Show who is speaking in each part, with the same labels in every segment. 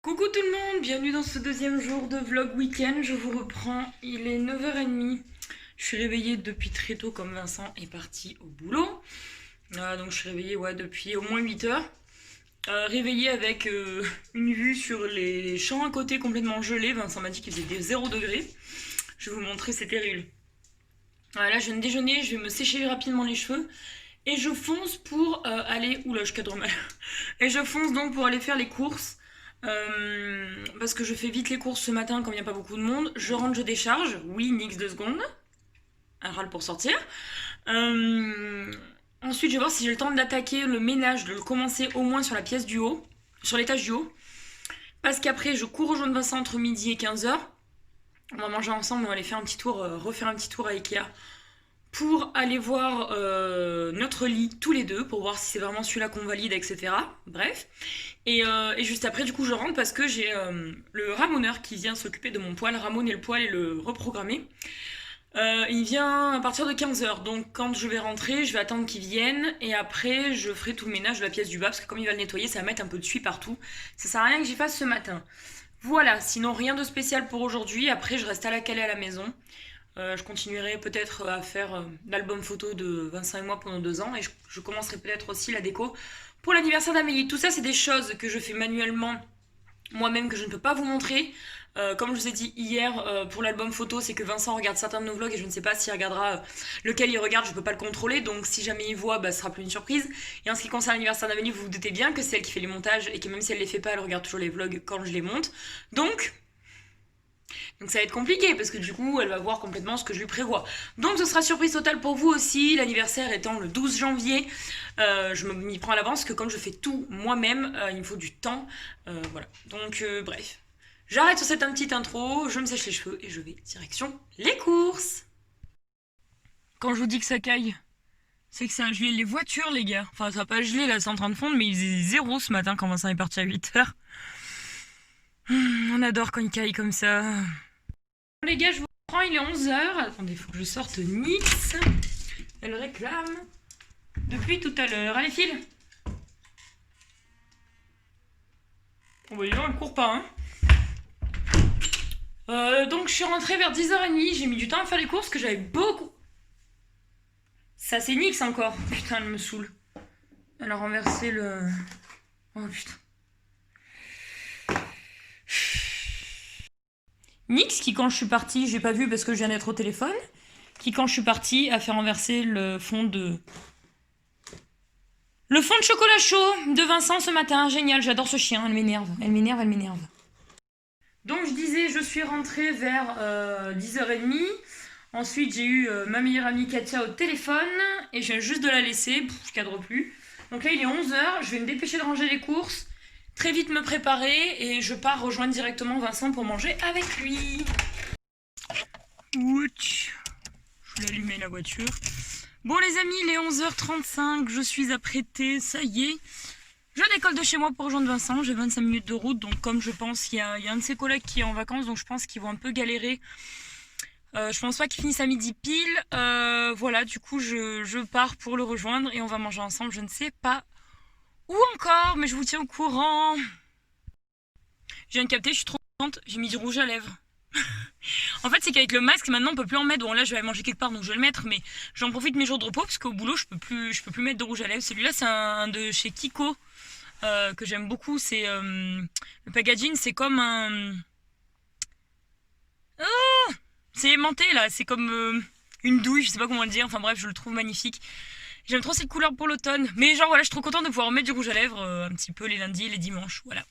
Speaker 1: Coucou tout le monde, bienvenue dans ce deuxième jour de vlog week-end. Je vous reprends, il est 9h30. Je suis réveillée depuis très tôt comme Vincent est parti au boulot. Donc je suis réveillée depuis au moins 8h. Réveillée avec une vue sur les champs à côté complètement gelés. Vincent m'a dit qu'il faisait des 0 degrés. Je vais vous montrer, c'est terrible. Là je viens de déjeuner, je vais me sécher rapidement les cheveux. Et je fonce pour aller... Oula, je cadre mal. Et je fonce donc pour aller faire les courses. Parce que je fais vite les courses ce matin comme il n'y a pas beaucoup de monde. Je rentre, je décharge. Oui, nix 2 secondes. Un râle pour sortir. Ensuite, je vais voir si j'ai le temps d'attaquer le ménage, de le commencer au moins sur la pièce du haut. Sur l'étage du haut. Parce qu'après, je cours rejoindre Vincent entre midi et 15h. On va manger ensemble, on va aller faire un petit tour, refaire un petit tour à Ikea pour aller voir notre lit tous les deux, pour voir si c'est vraiment celui-là qu'on valide, etc. Bref. Et juste après, du coup, je rentre parce que j'ai le ramoneur qui vient s'occuper de mon poil, ramoner le poil et le reprogrammer. Il vient à partir de 15h, donc quand je vais rentrer, je vais attendre qu'il vienne, et après, je ferai tout le ménage de la pièce du bas, parce que comme il va le nettoyer, ça va mettre un peu de suie partout. Ça sert à rien que j'y fasse ce matin. Voilà, sinon rien de spécial pour aujourd'hui. Après, je reste à la calée à la maison. Je continuerai peut-être à faire l'album photo de Vincent et moi pendant 2 ans, et je commencerai peut-être aussi la déco pour l'anniversaire d'Amélie. Tout ça, c'est des choses que je fais manuellement moi-même, que je ne peux pas vous montrer. Comme je vous ai dit hier pour l'album photo, c'est que Vincent regarde certains de nos vlogs et je ne sais pas s'il regardera lequel il regarde, je ne peux pas le contrôler, donc si jamais il voit, ce sera plus une surprise. Et en ce qui concerne l'anniversaire d'Amélie, vous vous doutez bien que c'est elle qui fait les montages et que même si elle les fait pas, elle regarde toujours les vlogs quand je les monte. Donc ça va être compliqué parce que du coup elle va voir complètement ce que je lui prévois. Donc ce sera surprise totale pour vous aussi, l'anniversaire étant le 12 janvier. Je m'y prends à l'avance que comme je fais tout moi-même, il me faut du temps. Voilà. Donc bref. J'arrête sur cette petite intro, je me sèche les cheveux et je vais direction les courses. Quand je vous dis que ça caille, c'est que ça a gelé les voitures les gars. Enfin ça a pas gelé là, c'est en train de fondre, mais il faisait 0 ce matin quand Vincent est parti à 8h. On adore quand il caille comme ça. Les gars, je vous prends, il est 11h. Attendez, faut que je sorte Nix. Elle réclame depuis tout à l'heure. Allez, file. Bon, bah, elle court pas, hein. Donc, je suis rentrée vers 10h30. J'ai mis du temps à faire les courses, que j'avais beaucoup. Ça, c'est Nix encore. Putain, elle me saoule. Elle a renversé le. Oh putain. Nix, qui quand je suis partie, j'ai pas vu parce que je viens d'être au téléphone, qui quand je suis partie a fait renverser le fond de chocolat chaud de Vincent ce matin. Génial, j'adore ce chien, elle m'énerve, elle m'énerve, elle m'énerve. Donc je disais, je suis rentrée vers 10h30. Ensuite, j'ai eu ma meilleure amie Katia au téléphone et je viens juste de la laisser, je cadre plus. Donc là, il est 11h, je vais me dépêcher de ranger les courses, très vite me préparer et je pars rejoindre directement Vincent pour manger avec lui. Ouch. Je vais allumer la voiture. Bon les amis, il est 11h35, je suis apprêtée, ça y est. Je décolle de chez moi pour rejoindre Vincent, j'ai 25 minutes de route, donc comme je pense qu'il y a un de ses collègues qui est en vacances, donc je pense qu'ils vont un peu galérer. Je pense pas qu'ils finissent à midi pile. Voilà, du coup je pars pour le rejoindre et on va manger ensemble, je ne sais pas où encore, mais je vous tiens au courant. Je viens de capter, je suis trop contente, j'ai mis du rouge à lèvres. En fait, c'est qu'avec le masque, maintenant, on peut plus en mettre. Bon, là, je vais aller manger quelque part, donc je vais le mettre, mais j'en profite mes jours de repos parce qu'au boulot, je peux plus mettre de rouge à lèvres. Celui-là, c'est un de chez Kiko que j'aime beaucoup. C'est le packaging, c'est comme un. Oh, c'est aimanté là. C'est comme une douille. Je sais pas comment le dire. Enfin bref, je le trouve magnifique. J'aime trop cette couleur pour l'automne. Mais genre voilà, je suis trop contente de pouvoir mettre du rouge à lèvres un petit peu les lundis et les dimanches. Voilà.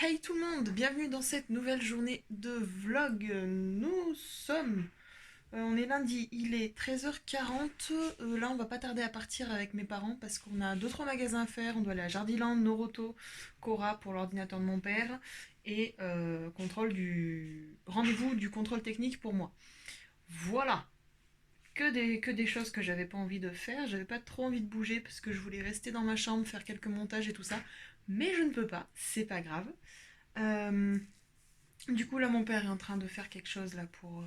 Speaker 2: Hey tout le monde, bienvenue dans cette nouvelle journée de vlog. Nous sommes, on est lundi, il est 13h40. Là on va pas tarder à partir avec mes parents parce qu'on a 2-3 magasins à faire. On doit aller à Jardiland, Noroto, Cora pour l'ordinateur de mon père et rendez-vous du contrôle technique pour moi. Voilà. que des choses que j'avais pas envie de faire. J'avais pas trop envie de bouger parce que je voulais rester dans ma chambre, faire quelques montages et tout ça. Mais je ne peux pas, c'est pas grave. Euh, du coup, là, mon père est en train de faire quelque chose là pour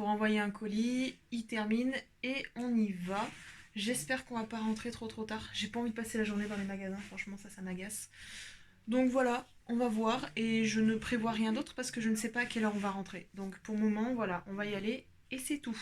Speaker 2: envoyer un colis. Il termine et on y va. J'espère qu'on va pas rentrer trop tard. J'ai pas envie de passer la journée dans les magasins, franchement, ça m'agace. Donc voilà, on va voir et je ne prévois rien d'autre parce que je ne sais pas à quelle heure on va rentrer. Donc pour le moment, voilà, on va y aller et c'est tout.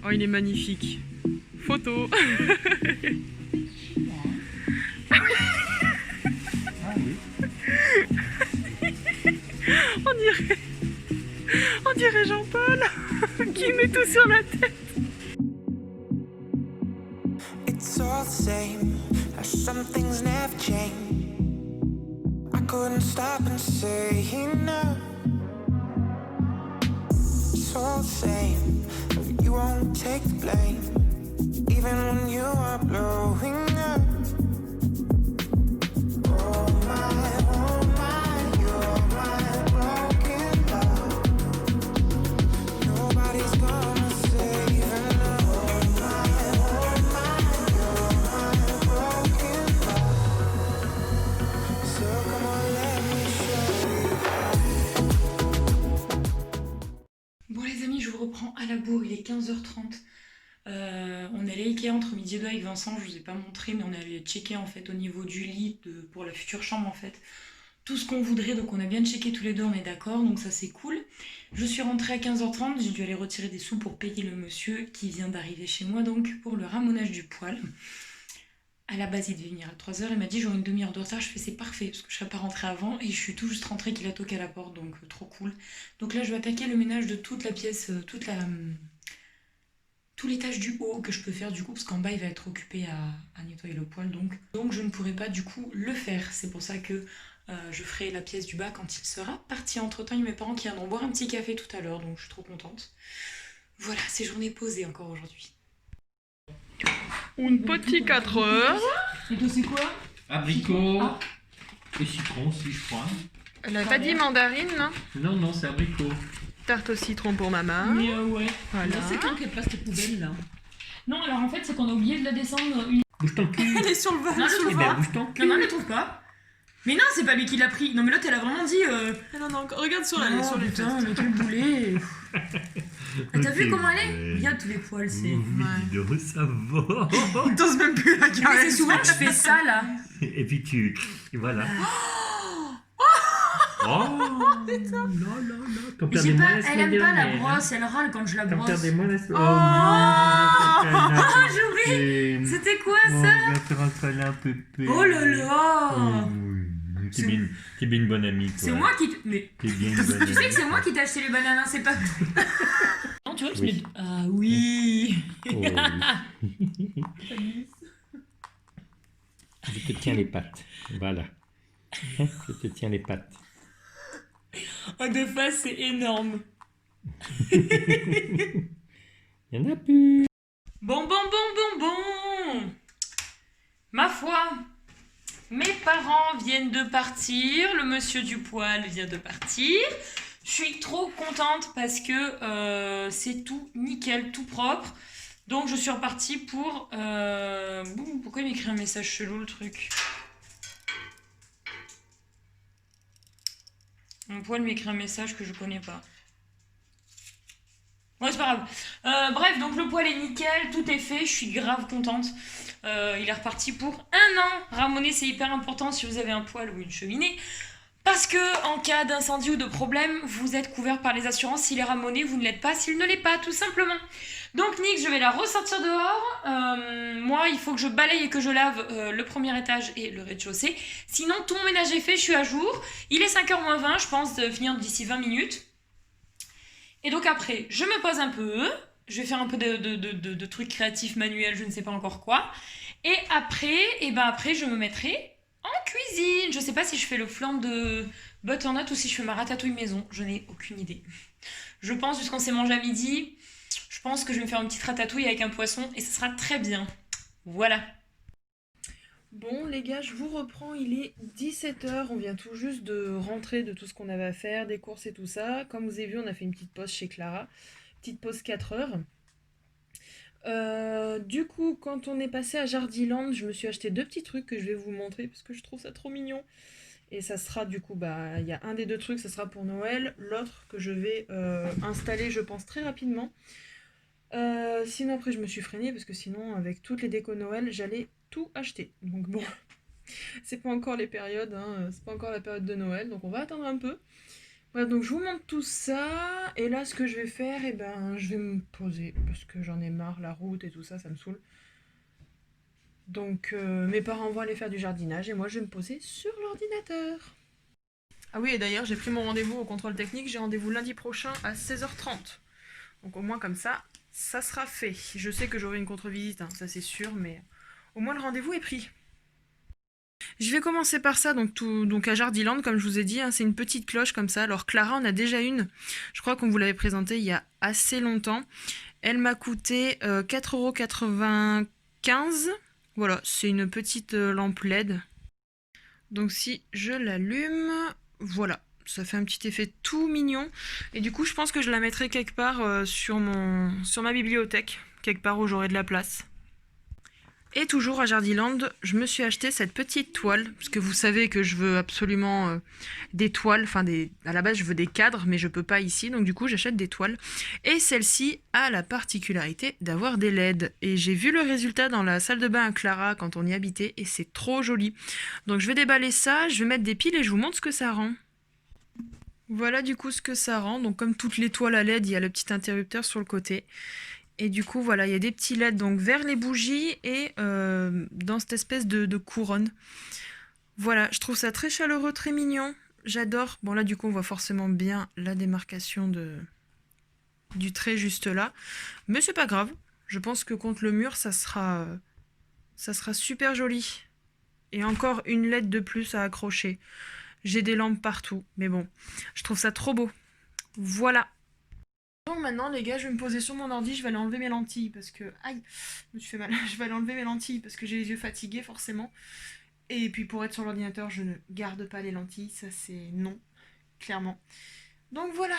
Speaker 2: Oh, il est magnifique. Photo. On dirait Jean-Paul qui met tout sur la tête.
Speaker 3: It's all the same, how some things never change. I couldn't stop and say enough. It's all the same, you won't take the blame, even when you are blowing up. Oh my, you're my broken love. Nobody's gonna save enough. Oh my, you're my broken love. So come on, let me show you.
Speaker 1: Bon les amis, je vous reprends à la bourre, il est 15h30. On est allé Ikea entre midi et deux avec Vincent, je vous ai pas montré, mais on est allé checker en fait au niveau du lit pour la future chambre en fait. Tout ce qu'on voudrait, donc on a bien checké tous les deux, on est d'accord, donc ça c'est cool. Je suis rentrée à 15h30, j'ai dû aller retirer des sous pour payer le monsieur qui vient d'arriver chez moi, donc pour le ramonage du poêle. À la base il devait venir à 3h, il m'a dit j'aurai une demi-heure de retard, je fais c'est parfait, parce que je serais pas rentrée avant, et je suis tout juste rentrée qu'il a toqué à la porte, donc trop cool. Donc là je vais attaquer le ménage de toute la pièce, tout l'étage du haut que je peux faire du coup parce qu'en bas il va être occupé à nettoyer le poêle donc je ne pourrai pas du coup le faire. C'est pour ça que je ferai la pièce du bas quand il sera parti. Entre temps il y a mes parents qui viendront boire un petit café tout à l'heure donc je suis trop contente. Voilà, c'est journée posée encore aujourd'hui.
Speaker 2: Une petite 4 heures.
Speaker 1: Et toi c'est quoi?
Speaker 4: Abricot et citron si je crois.
Speaker 2: Elle a pas dit mandarine, non?
Speaker 4: Non, c'est abricot.
Speaker 2: Tarte au citron pour maman.
Speaker 1: Mais ouais.
Speaker 2: Voilà.
Speaker 5: C'est quand qu'elle passe tes poubelles là?
Speaker 1: Non alors en fait c'est qu'on a oublié de la descendre une...
Speaker 4: Bouge ton cul.
Speaker 2: Elle est sur le
Speaker 1: Non,
Speaker 2: ventre.
Speaker 1: je
Speaker 4: Eh
Speaker 1: trouve
Speaker 4: ben,
Speaker 1: pas.
Speaker 4: bouge ton cul.
Speaker 1: Non, elle trouve pas. Mais non, c'est pas lui qui l'a pris. Non mais l'autre elle a vraiment dit
Speaker 2: Non, regarde sur
Speaker 1: oh,
Speaker 2: sur les
Speaker 1: putain,
Speaker 2: fesses.
Speaker 1: mais quel boulet. Ah, t'as vu comment elle est? Regarde tous les poils, c'est...
Speaker 4: Vidéo, ça va.
Speaker 2: T'oses même plus la
Speaker 1: Mais
Speaker 2: caresser.
Speaker 1: c'est souvent que je fais ça là.
Speaker 4: Et puis tu... Voilà. Oh là là. Ton père
Speaker 1: J'ai
Speaker 4: des
Speaker 1: pas,
Speaker 4: mois la
Speaker 1: elle
Speaker 4: semaine
Speaker 1: aime pas la
Speaker 4: dernière, hein.
Speaker 1: brosse, elle râle quand je la
Speaker 4: Ton
Speaker 1: brosse.
Speaker 4: père des mois la semaine...
Speaker 1: Ah, j'ai oublié. C'était quoi ça?
Speaker 4: On va faire un câlin, pépé.
Speaker 1: Oh là là.
Speaker 4: Oh, oui. T'es bien une bonne amie, toi.
Speaker 1: C'est moi qui... Mais...
Speaker 4: T'es bien une bonne
Speaker 1: Tu sais que
Speaker 4: amie.
Speaker 1: c'est moi qui t'ai acheté les bananes, hein, c'est pas... Non, tu vois, tu
Speaker 4: Oui.
Speaker 1: mets... Ah oui.
Speaker 4: Oh, oui. Je te tiens les pattes. Voilà. Je te tiens les pattes.
Speaker 1: Oh, de face, c'est énorme.
Speaker 4: Il y en a plus.
Speaker 1: Bon, bon, bon, bon, bon. Ma foi, mes parents viennent de partir. Le monsieur du poil vient de partir. Je suis trop contente parce que c'est tout nickel, tout propre. Donc je suis repartie pour... pourquoi il m'écrit un message chelou le truc? Mon poil m'écrit un message que je connais pas. Ouais, c'est pas grave. Bref, donc le poil est nickel, tout est fait, je suis grave contente. Il est reparti pour 1 an. Ramoner, c'est hyper important si vous avez un poil ou une cheminée. Parce que en cas d'incendie ou de problème, vous êtes couvert par les assurances. S'il est ramoné, vous ne l'êtes pas. S'il ne l'est pas, tout simplement. Donc Nix, je vais la ressortir dehors. Moi, il faut que je balaye et que je lave le premier étage et le rez-de-chaussée. Sinon, tout mon ménage est fait, je suis à jour. Il est 5h moins 20, je pense de finir d'ici 20 minutes. Et donc après, je me pose un peu. Je vais faire un peu de trucs créatifs manuels, je ne sais pas encore quoi. Et après, je me mettrai en cuisine. Je sais pas si je fais le flan de butternut ou si je fais ma ratatouille maison. Je n'ai aucune idée. Je pense, puisqu'on s'est mangé à midi, je pense que je vais me faire une petite ratatouille avec un poisson et ce sera très bien. Voilà.
Speaker 2: Bon les gars, je vous reprends, il est 17h, on vient tout juste de rentrer de tout ce qu'on avait à faire, des courses et tout ça. Comme vous avez vu, on a fait une petite pause chez Clara, petite pause 4 heures. Du coup, quand on est passé à Jardiland, je me suis acheté 2 petits trucs que je vais vous montrer parce que je trouve ça trop mignon. Et ça sera du coup, il y a un des 2 trucs, ça sera pour Noël, l'autre que je vais installer, je pense, très rapidement. Sinon après je me suis freinée parce que sinon avec toutes les décos Noël j'allais tout acheter. Donc bon, c'est pas encore les périodes, hein, c'est pas encore la période de Noël, donc on va attendre un peu. Voilà, donc je vous montre tout ça, et là ce que je vais faire, je vais me poser, parce que j'en ai marre, la route et tout ça, ça me saoule. Donc mes parents vont aller faire du jardinage, et moi je vais me poser sur l'ordinateur. Ah oui, et d'ailleurs j'ai pris mon rendez-vous au contrôle technique, j'ai rendez-vous lundi prochain à 16h30. Donc au moins comme ça sera fait. Je sais que j'aurai une contre-visite, hein, ça c'est sûr, mais au moins le rendez-vous est pris. Je vais commencer par ça, donc à Jardiland, comme je vous ai dit, hein, c'est une petite cloche comme ça. Alors Clara en a déjà une, je crois qu'on vous l'avait présentée il y a assez longtemps. Elle m'a coûté 4,95 €. Voilà, c'est une petite lampe LED. Donc si je l'allume, voilà, ça fait un petit effet tout mignon. Et du coup, je pense que je la mettrai quelque part sur ma bibliothèque, quelque part où j'aurai de la place. Et toujours à Jardiland, je me suis acheté cette petite toile, parce que vous savez que je veux absolument des toiles, à la base je veux des cadres, mais je peux pas ici, donc du coup j'achète des toiles. Et celle-ci a la particularité d'avoir des LED. Et j'ai vu le résultat dans la salle de bain à Clara quand on y habitait, et c'est trop joli. Donc je vais déballer ça, je vais mettre des piles et je vous montre ce que ça rend. Voilà du coup ce que ça rend, donc comme toutes les toiles à LED, il y a le petit interrupteur sur le côté. Et du coup, voilà, il y a des petits LED donc vers les bougies et dans cette espèce de couronne. Voilà, je trouve ça très chaleureux, très mignon. J'adore. Bon, là, du coup, on voit forcément bien la démarcation du trait juste là. Mais c'est pas grave. Je pense que contre le mur, ça sera super joli. Et encore une LED de plus à accrocher. J'ai des lampes partout. Mais bon, je trouve ça trop beau. Voilà. Donc maintenant les gars, je vais me poser sur mon ordi, je vais aller enlever mes lentilles parce que... Aïe, je me suis fait mal. Je vais aller enlever mes lentilles parce que j'ai les yeux fatigués forcément. Et puis pour être sur l'ordinateur, je ne garde pas les lentilles, ça c'est non, clairement. Donc voilà.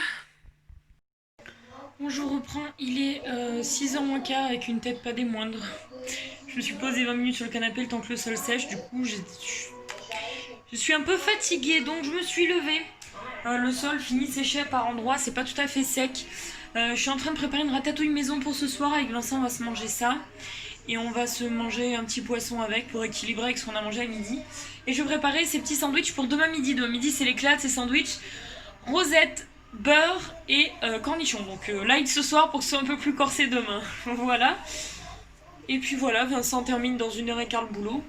Speaker 1: Bon, je reprends, il est 6h moins quart avec une tête pas des moindres. Je me suis posée 20 minutes sur le canapé le temps que le sol sèche, du coup je suis un peu fatiguée donc je me suis levée. Le sol finit de sécher par endroits, c'est pas tout à fait sec. Je suis en train de préparer une ratatouille maison pour ce soir. Avec Vincent, on va se manger ça. Et on va se manger un petit poisson avec pour équilibrer avec ce qu'on a mangé à midi. Et je vais préparer ces petits sandwichs pour demain midi. Demain midi, c'est l'éclat de ces sandwichs. Rosette, beurre et cornichons. Donc light ce soir pour que ce soit un peu plus corsé demain. Voilà. Et puis voilà, Vincent termine dans 1h15 le boulot.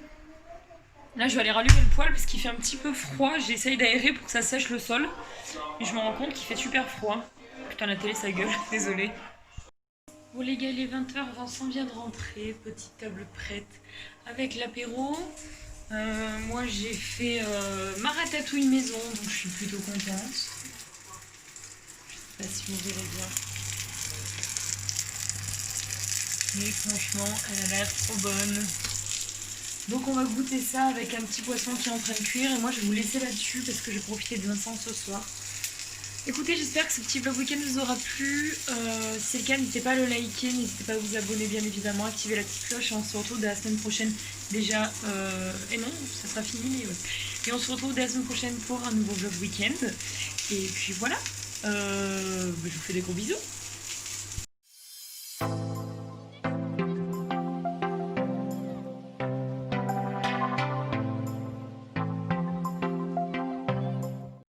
Speaker 1: Là, je vais aller rallumer le poêle parce qu'il fait un petit peu froid. J'essaye d'aérer pour que ça sèche le sol. Et je me rends compte qu'il fait super froid. Putain, la télé, ça gueule. Désolée. Bon, les gars, il est 20h. Vincent vient de rentrer. Petite table prête avec l'apéro. Moi, j'ai fait ma ratatouille maison. Donc, je suis plutôt contente. Je sais pas si vous verrez bien. Mais franchement, elle a l'air trop bonne. Donc on va goûter ça avec un petit poisson qui est en train de cuire. Et moi je vais vous laisser là-dessus parce que je vais profiter de Vincent ce soir. Écoutez, j'espère que ce petit vlog week-end vous aura plu. Si c'est le cas, n'hésitez pas à le liker, n'hésitez pas à vous abonner bien évidemment, activer la petite cloche et on se retrouve dès la semaine prochaine déjà. Et non, ça sera fini, mais ouais. Et on se retrouve dès la semaine prochaine pour un nouveau vlog week-end. Et puis voilà, je vous fais des gros bisous.